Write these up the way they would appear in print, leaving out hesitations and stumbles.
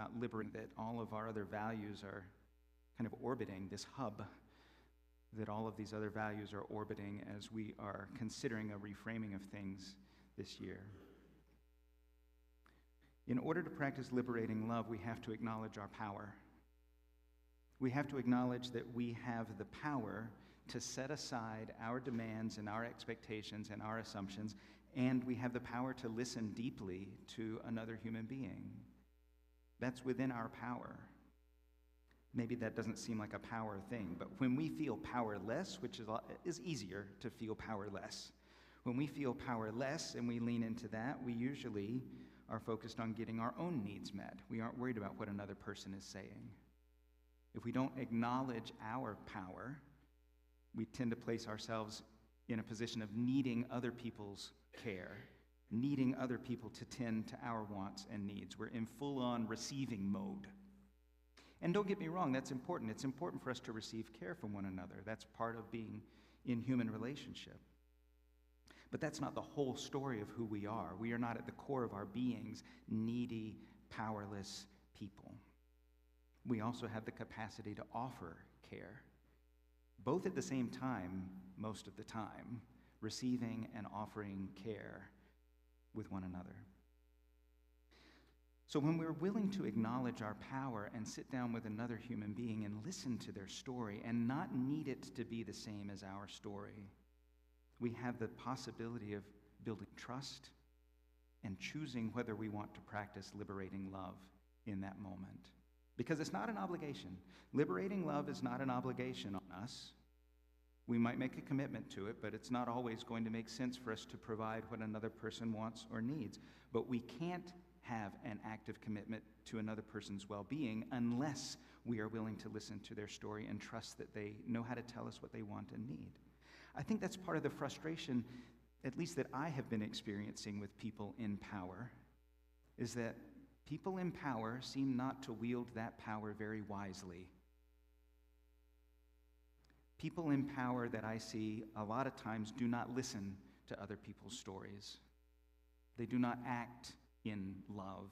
about liberating, that all of our other values are kind of orbiting this hub, that all of these other values are orbiting as we are considering a reframing of things this year. In order to practice liberating love, we have to acknowledge our power. We have to acknowledge that we have the power to set aside our demands and our expectations and our assumptions, and we have the power to listen deeply to another human being. That's within our power. Maybe that doesn't seem like a power thing, but when we feel powerless, which is easier to feel powerless, when we feel powerless and we lean into that, we usually are focused on getting our own needs met. We aren't worried about what another person is saying. If we don't acknowledge our power, we tend to place ourselves in a position of needing other people's care, needing other people to tend to our wants and needs. We're in full-on receiving mode. And don't get me wrong, that's important. It's important for us to receive care from one another. That's part of being in human relationship. But that's not the whole story of who we are. We are not at the core of our beings needy, powerless people. We also have the capacity to offer care, both at the same time, most of the time, receiving and offering care with one another. So when we're willing to acknowledge our power and sit down with another human being and listen to their story and not need it to be the same as our story, we have the possibility of building trust and choosing whether we want to practice liberating love in that moment. Because it's not an obligation. Liberating love is not an obligation on us. We might make a commitment to it, but it's not always going to make sense for us to provide what another person wants or needs. But we can't have an active commitment to another person's well-being unless we are willing to listen to their story and trust that they know how to tell us what they want and need. I think that's part of the frustration, at least that I have been experiencing with people in power, is that people in power seem not to wield that power very wisely. People in power that I see a lot of times do not listen to other people's stories. They do not act in love.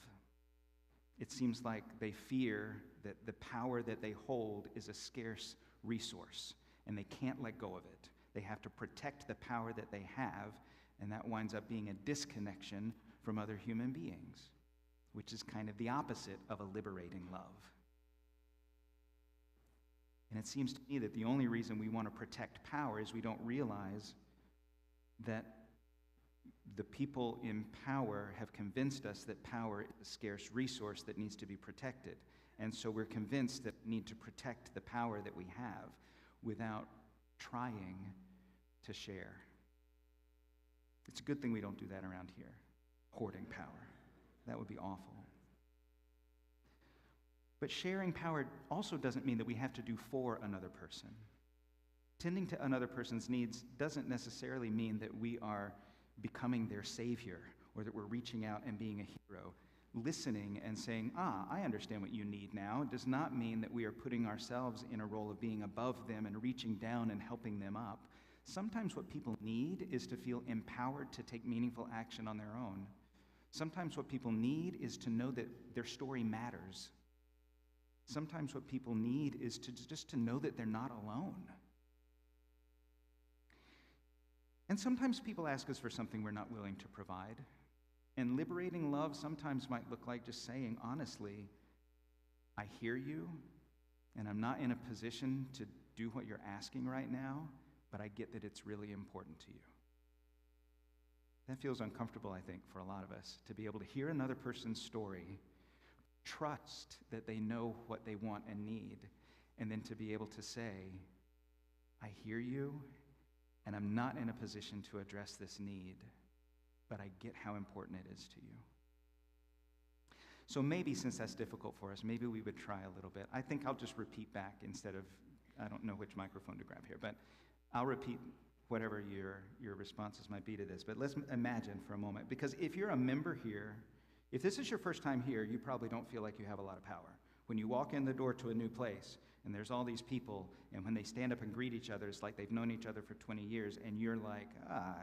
It seems like they fear that the power that they hold is a scarce resource, and they can't let go of it. They have to protect the power that they have, and that winds up being a disconnection from other human beings, which is kind of the opposite of a liberating love. And it seems to me that the only reason we want to protect power is we don't realize that the people in power have convinced us that power is a scarce resource that needs to be protected. And so we're convinced that we need to protect the power that we have without trying to share. It's a good thing we don't do that around here, hoarding power. That would be awful. But sharing power also doesn't mean that we have to do for another person. Tending to another person's needs doesn't necessarily mean that we are becoming their savior or that we're reaching out and being a hero. Listening and saying, I understand what you need now, does not mean that we are putting ourselves in a role of being above them and reaching down and helping them up. Sometimes what people need is to feel empowered to take meaningful action on their own. Sometimes what people need is to know that their story matters. Sometimes what people need is just to know that they're not alone. And sometimes people ask us for something we're not willing to provide. And liberating love sometimes might look like just saying, honestly, I hear you, and I'm not in a position to do what you're asking right now, but I get that it's really important to you. That feels uncomfortable, I think, for a lot of us, to be able to hear another person's story, trust that they know what they want and need, and then to be able to say, I hear you, and I'm not in a position to address this need, but I get how important it is to you. So maybe since that's difficult for us, maybe we would try a little bit. I think I'll just repeat back instead of, I don't know which microphone to grab here, but I'll repeat whatever your responses might be to this. But let's imagine for a moment, because if you're a member here, if this is your first time here, you probably don't feel like you have a lot of power. When you walk in the door to a new place, and there's all these people, and when they stand up and greet each other, it's like they've known each other for 20 years, and you're like, I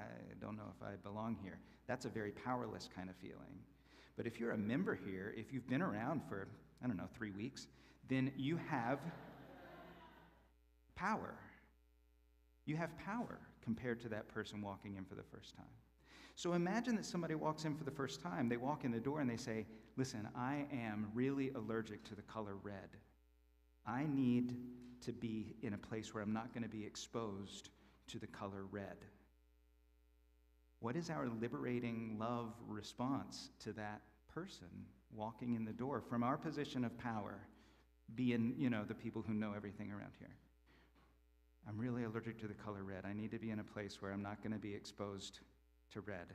don't know if I belong here. That's a very powerless kind of feeling. But if you're a member here, if you've been around for 3 weeks, then you have power. You have power compared to that person walking in for the first time. So imagine that somebody walks in for the first time. They walk in the door and they say, listen, I am really allergic to the color red. I need to be in a place where I'm not going to be exposed to the color red. What is our liberating love response to that person walking in the door from our position of power, being, the people who know everything around here? I'm really allergic to the color red. I need to be in a place where I'm not going to be exposed to red.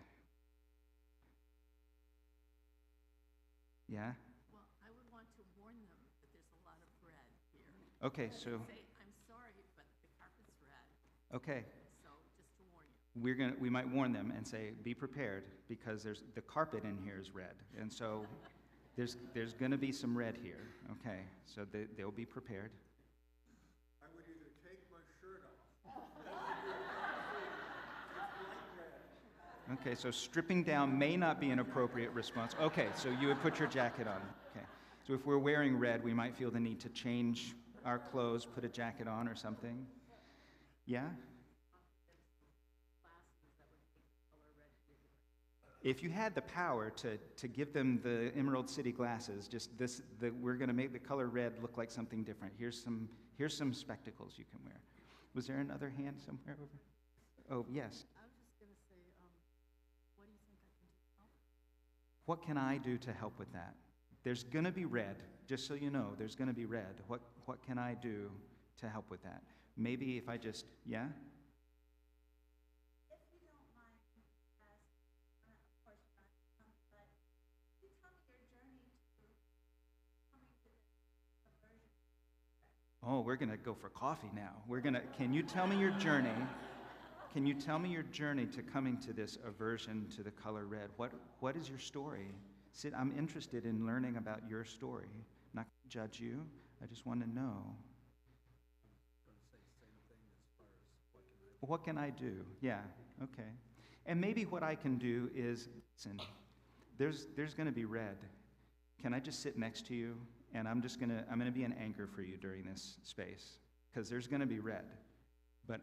Yeah? Well, I would want to warn them that there's a lot of red here. Okay, so... Say, I'm sorry, but the carpet's red. Okay. So, just to warn you. We might warn them and say, be prepared, because the carpet in here is red. And so there's going to be some red here. Okay, so they'll be prepared. I would either take my shirt off. Okay, so stripping down may not be an appropriate response. Okay, so you would put your jacket on. Okay, so if we're wearing red, we might feel the need to change our clothes, put a jacket on or something. Yeah? If you had the power to give them the Emerald City glasses, we're going to make the color red look like something different. Here's some spectacles you can wear. Was there another hand somewhere over? Oh, yes. I was just going to say, what do you think I can do to help? What can I do to help with that? There's going to be red, just so you know, there's going to be red. What can I do to help with that? Maybe if I just, yeah? If you don't mind, of course not, but can you tell me your journey to coming to this conversion? Oh, we're going to go for coffee now. Can you tell me your journey? Can you tell me your journey to coming to this aversion to the color red? What is your story? I'm interested in learning about your story. I'm not going to judge you. I just want to know. What can I do? Yeah, okay. And maybe what I can do is, listen, there's going to be red. Can I just sit next to you? And I'm going to be an anchor for you during this space, because there's going to be red. But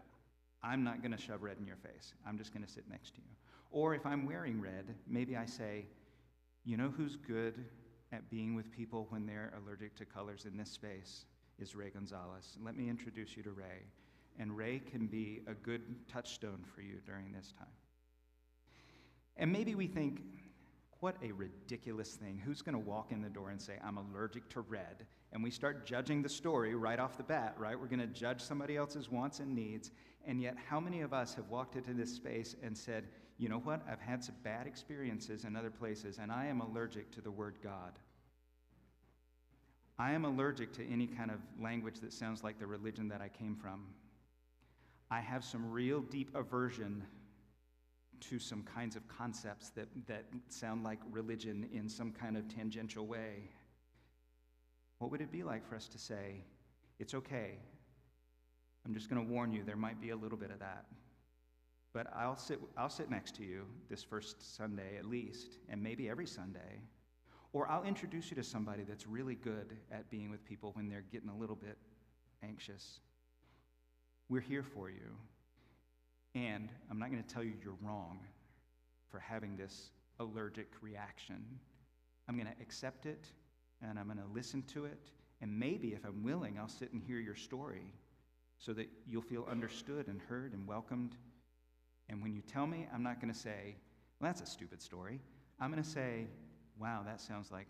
I'm not going to shove red in your face. I'm just going to sit next to you. Or if I'm wearing red, maybe I say, you know who's good at being with people when they're allergic to colors in this space is Ray Gonzalez. Let me introduce you to Ray. And Ray can be a good touchstone for you during this time. And maybe we think, what a ridiculous thing. Who's going to walk in the door and say, I'm allergic to red? And we start judging the story right off the bat, right? We're going to judge somebody else's wants and needs. And yet, how many of us have walked into this space and said, you know what? I've had some bad experiences in other places, and I am allergic to the word God. I am allergic to any kind of language that sounds like the religion that I came from. I have some real deep aversion to some kinds of concepts that sound like religion in some kind of tangential way. What would it be like for us to say, it's okay, I'm just going to warn you, there might be a little bit of that, but I'll sit next to you this first Sunday at least, and maybe every Sunday, or I'll introduce you to somebody that's really good at being with people when they're getting a little bit anxious. We're here for you. And I'm not going to tell you you're wrong for having this allergic reaction. I'm going to accept it, and I'm going to listen to it, and maybe if I'm willing, I'll sit and hear your story so that you'll feel understood and heard and welcomed. And when you tell me, I'm not going to say, well, that's a stupid story. I'm going to say, wow, that sounds like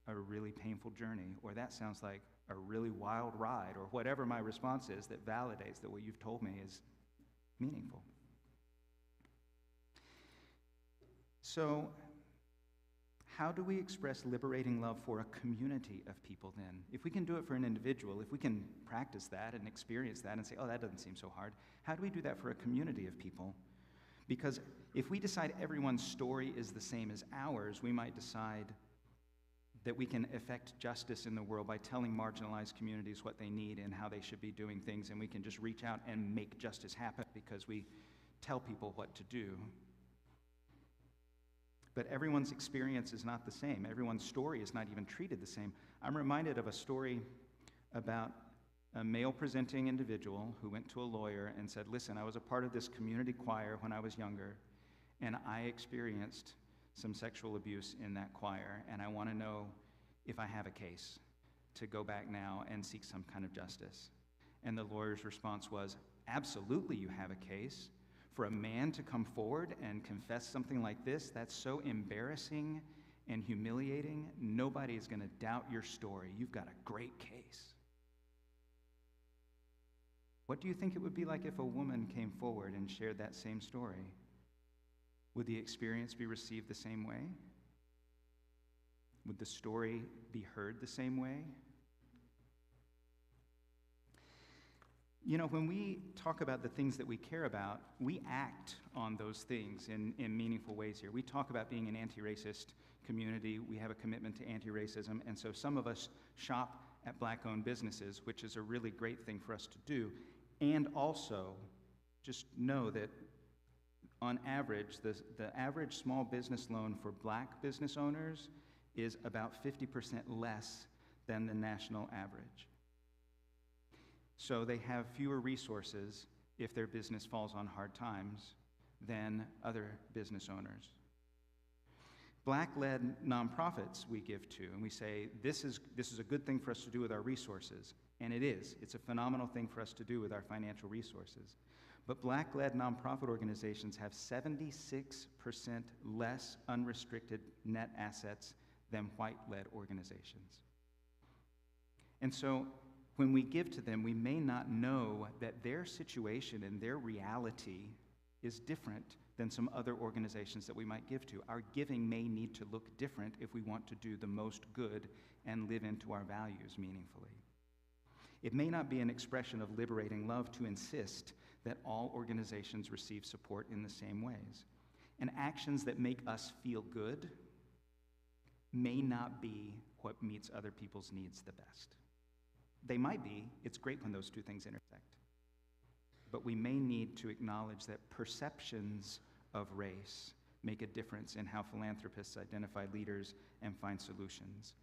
a really painful journey, or that sounds like a really wild ride, or whatever my response is that validates that what you've told me is meaningful. So, how do we express liberating love for a community of people then? If we can do it for an individual, if we can practice that and experience that and say, oh, that doesn't seem so hard, how do we do that for a community of people? Because if we decide everyone's story is the same as ours, we might decide that we can effect justice in the world by telling marginalized communities what they need and how they should be doing things, and we can just reach out and make justice happen because we tell people what to do. But everyone's experience is not the same. Everyone's story is not even treated the same. I'm reminded of a story about a male-presenting individual who went to a lawyer and said, listen, I was a part of this community choir when I was younger, and I experienced some sexual abuse in that choir, and I want to know if I have a case to go back now and seek some kind of justice. And the lawyer's response was, absolutely you have a case. For a man to come forward and confess something like this, that's so embarrassing and humiliating. Nobody is going to doubt your story. You've got a great case. What do you think it would be like if a woman came forward and shared that same story? Would the experience be received the same way? Would the story be heard the same way? You know, when we talk about the things that we care about, we act on those things in meaningful ways here. We talk about being an anti-racist community. We have a commitment to anti-racism, and so some of us shop at Black-owned businesses, which is a really great thing for us to do. And also, just know that on average, the average small business loan for Black business owners is about 50% less than the national average. So they have fewer resources if their business falls on hard times than other business owners. Black-led nonprofits we give to, and we say, this is a good thing for us to do with our resources. And it is. It's a phenomenal thing for us to do with our financial resources. But Black-led nonprofit organizations have 76% less unrestricted net assets than white-led organizations. And so when we give to them, we may not know that their situation and their reality is different than some other organizations that we might give to. Our giving may need to look different if we want to do the most good and live into our values meaningfully. It may not be an expression of liberating love to insist that all organizations receive support in the same ways. And actions that make us feel good may not be what meets other people's needs the best. They might be. It's great when those two things intersect. But we may need to acknowledge that perceptions of race make a difference in how philanthropists identify leaders and find solutions.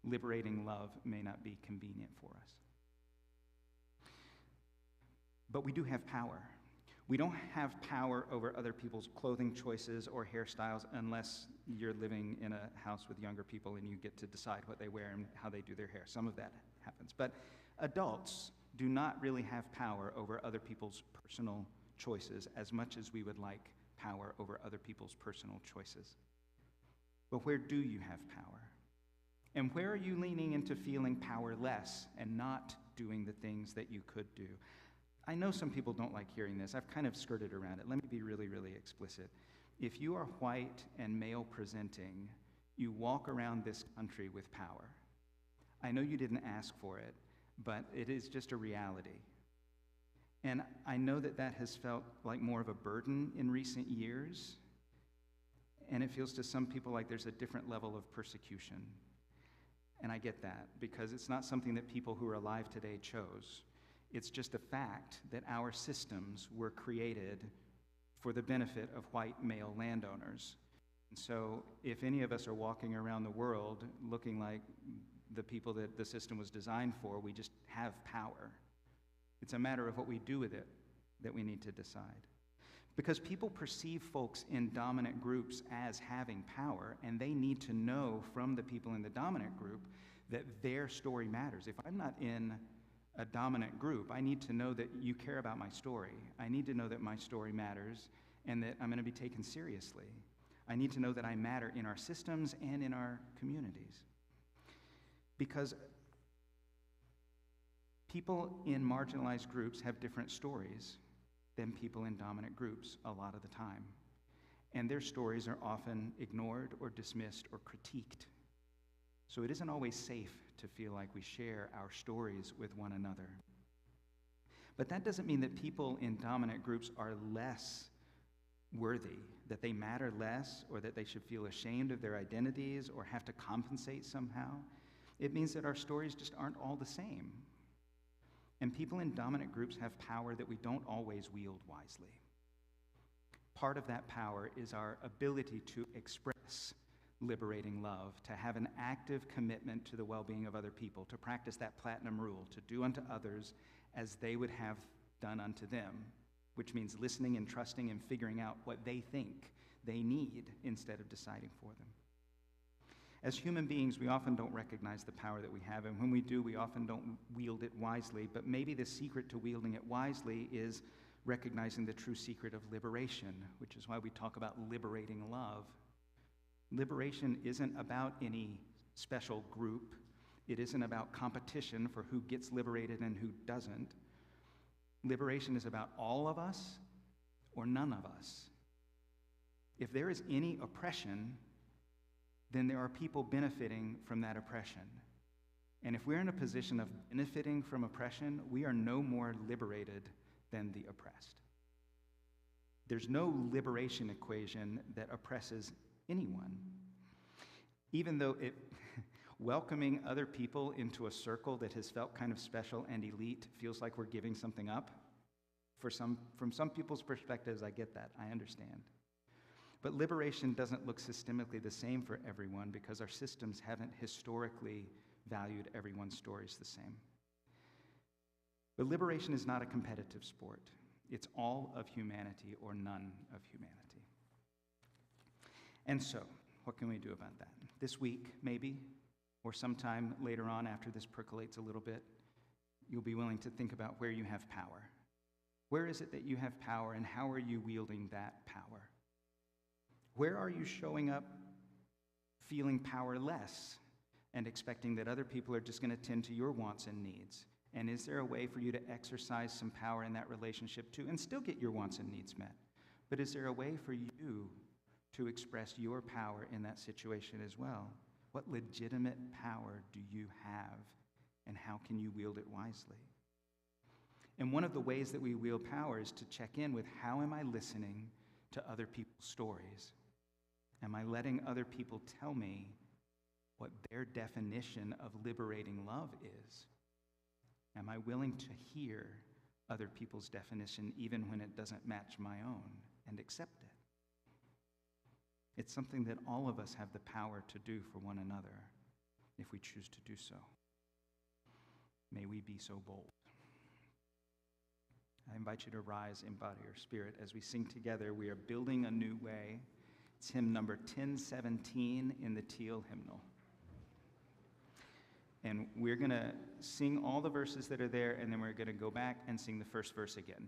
Liberating love may not be convenient for us. But we do have power. We don't have power over other people's clothing choices or hairstyles unless you're living in a house with younger people and you get to decide what they wear and how they do their hair. Some of that happens. But adults do not really have power over other people's personal choices as much as we would like power over other people's personal choices. But where do you have power? And where are you leaning into feeling powerless and not doing the things that you could do? I know some people don't like hearing this. I've kind of skirted around it. Let me be really, really explicit. If you are white and male presenting, you walk around this country with power. I know you didn't ask for it, but it is just a reality. And I know that that has felt like more of a burden in recent years, and it feels to some people like there's a different level of persecution. And I get that, because it's not something that people who are alive today chose. It's just a fact that our systems were created for the benefit of white male landowners. And so if any of us are walking around the world looking like the people that the system was designed for, we just have power. It's a matter of what we do with it that we need to decide. Because people perceive folks in dominant groups as having power, and they need to know from the people in the dominant group that their story matters. If I'm not in a dominant group, I need to know that you care about my story. I need to know that my story matters and that I'm going to be taken seriously. I need to know that I matter in our systems and in our communities. Because people in marginalized groups have different stories than people in dominant groups a lot of the time. And their stories are often ignored or dismissed or critiqued. So it isn't always safe to feel like we share our stories with one another. But that doesn't mean that people in dominant groups are less worthy, that they matter less, or that they should feel ashamed of their identities or have to compensate somehow. It means that our stories just aren't all the same. And people in dominant groups have power that we don't always wield wisely. part of that power is our ability to express liberating love, to have an active commitment to the well-being of other people, to practice that platinum rule, to do unto others as they would have done unto them, which means listening and trusting and figuring out what they think they need instead of deciding for them. As human beings, we often don't recognize the power that we have, and when we do, we often don't wield it wisely, but maybe the secret to wielding it wisely is recognizing the true secret of liberation, which is why we talk about liberating love. Liberation isn't about any special group. It isn't about competition for who gets liberated and who doesn't. Liberation is about all of us or none of us. If there is any oppression, then there are people benefiting from that oppression. And if we're in a position of benefiting from oppression, we are no more liberated than the oppressed. There's no liberation equation that oppresses anyone. Even though welcoming other people into a circle that has felt kind of special and elite feels like we're giving something up. From some people's perspectives, I get that. I understand. But liberation doesn't look systemically the same for everyone because our systems haven't historically valued everyone's stories the same. But liberation is not a competitive sport. It's all of humanity or none of humanity. And so, what can we do about that? This week, maybe, or sometime later on after this percolates a little bit, you'll be willing to think about where you have power. Where is it that you have power, and how are you wielding that power? Where are you showing up feeling powerless and expecting that other people are just going to tend to your wants and needs? And is there a way for you to exercise some power in that relationship too and still get your wants and needs met? But is there a way for you to express your power in that situation as well? What legitimate power do you have, and how can you wield it wisely? And one of the ways that we wield power is to check in with, how am I listening to other people's stories? Am I letting other people tell me what their definition of liberating love is? Am I willing to hear other people's definition even when it doesn't match my own, and accept it? It's something that all of us have the power to do for one another if we choose to do so. May we be so bold. I invite you to rise in body or spirit as we sing together. We are building a new way. It's hymn number 1017 in the teal hymnal. And we're going to sing all the verses that are there, and then we're going to go back and sing the first verse again.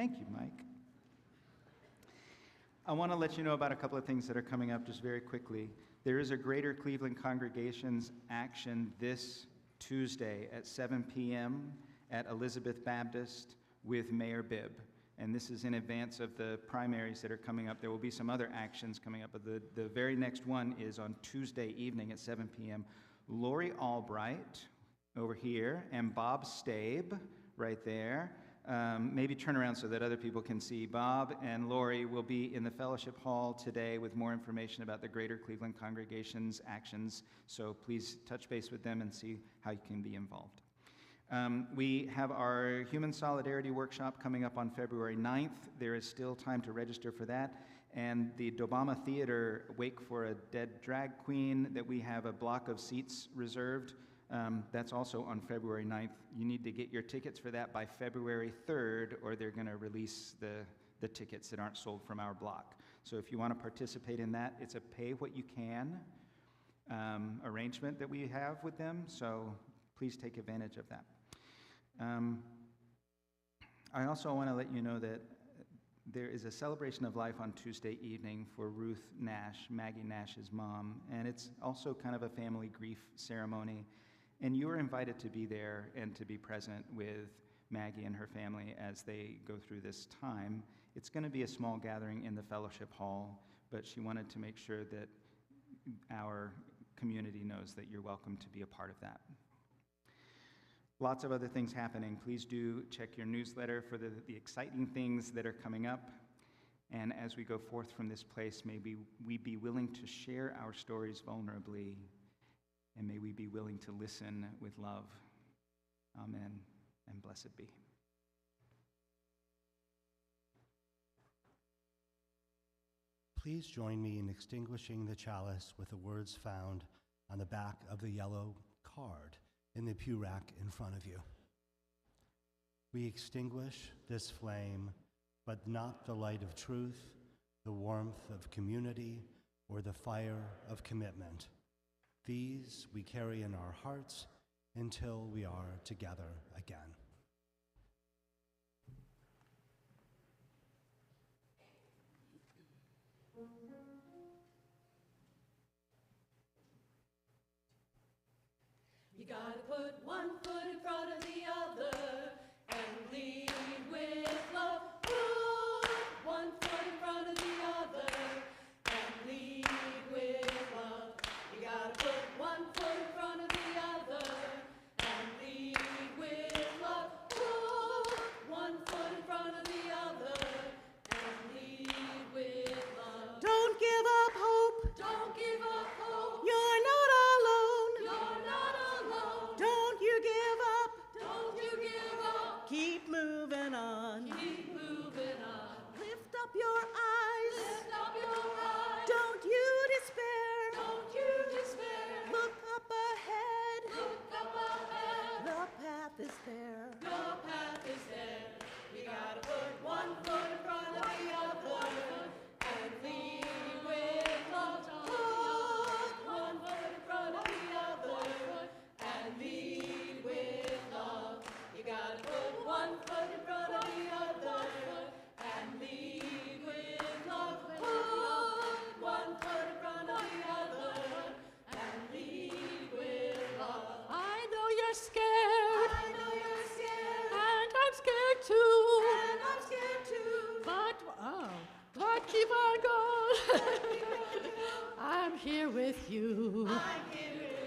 Thank you, Mike. I want to let you know about a couple of things that are coming up just very quickly. There is a Greater Cleveland Congregations action this Tuesday at 7 p.m. at Elizabeth Baptist with Mayor Bibb. And this is in advance of the primaries that are coming up. There will be some other actions coming up, but the very next one is on Tuesday evening at 7 p.m. Lori Albright over here and Bob Stabe right there. Maybe turn around so that other people can see. Bob and Lori will be in the fellowship hall today with more information about the Greater Cleveland Congregation's actions. So please touch base with them and see how you can be involved. We have our Human Solidarity Workshop coming up on February 9th. There is still time to register for that. And the Dobama Theater Wake for a Dead Drag Queen, that we have a block of seats reserved. That's also on February 9th. You need to get your tickets for that by February 3rd, or they're going to release the tickets that aren't sold from our block. So if you want to participate in that, it's a pay-what-you-can arrangement that we have with them, so please take advantage of that. I also want to let you know that there is a celebration of life on Tuesday evening for Ruth Nash, Maggie Nash's mom, and it's also kind of a family grief ceremony. And you are invited to be there and to be present with Maggie and her family as they go through this time. It's going to be a small gathering in the fellowship hall, but she wanted to make sure that our community knows that you're welcome to be a part of that. Lots of other things happening. Please do check your newsletter for the exciting things that are coming up. And as we go forth from this place, may we be willing to share our stories vulnerably, and may we be willing to listen with love. Amen, and blessed be. Please join me in extinguishing the chalice with the words found on the back of the yellow card in the pew rack in front of you. We extinguish this flame, but not the light of truth, the warmth of community, or the fire of commitment. These we carry in our hearts until we are together again. You gotta put one foot in front of the other and lead with love. Put one foot in front of the other and lead with love. You gotta put one foot in front of the other and lead with love. Put one foot in front of the other and lead with love. Don't give up hope. Don't give up hope. You're not alone. You're not alone. Don't you give up. Don't you give up. Keep moving on. Keep moving on. Lift up your eyes. Lift up your eyes. Don't you despair. Don't you despair. Look up ahead. Look up ahead. The path is there. The path is there. You gotta put one foot in front of the other and lead with love. Put one foot in front of the other and lead with love. You gotta put one foot in front of the other and lead with love. Put one foot in front of the other and lead with love. I know you're scared, I know you're scared, and I'm scared too. and I'm scared too. But keep on going. I'm here with you. I'm here with